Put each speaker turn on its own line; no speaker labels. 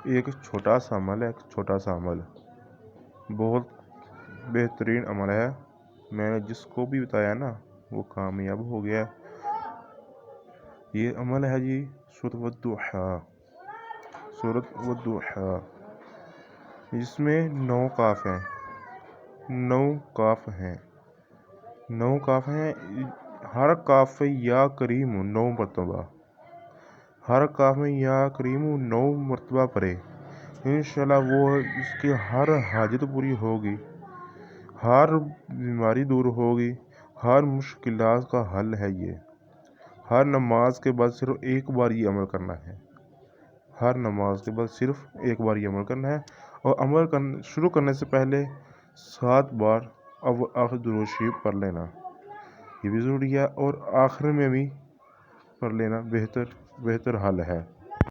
ایک چھوٹا سا عمل ہے، ایک چھوٹا سا عمل بہت بہترین عمل ہے۔ میں نے جس کو بھی بتایا نا وہ کامیاب ہو گیا۔ یہ عمل ہے جی سورۃ والضحیٰ، سورۃ والضحیٰ، جس میں 9 کاف ہیں، 9 کاف ہیں، 9 کاف ہیں۔ ہر کاف پہ یا کریم 9 مرتبہ، ہر کاف میں یا کریم 9 مرتبہ پڑھے، انشاءاللہ وہ اس کی ہر حاجت پوری ہوگی، ہر بیماری دور ہوگی، ہر مشکلات کا حل ہے یہ۔ ہر نماز کے بعد صرف ایک بار یہ عمل کرنا ہے، ہر نماز کے بعد صرف ایک بار یہ عمل کرنا ہے، اور عمل شروع کرنے سے پہلے 7 بار آخر درود شریف پڑھ لینا، یہ بھی ضروری ہے، اور آخر میں بھی پڑھ لینا، بہتر حل ہے۔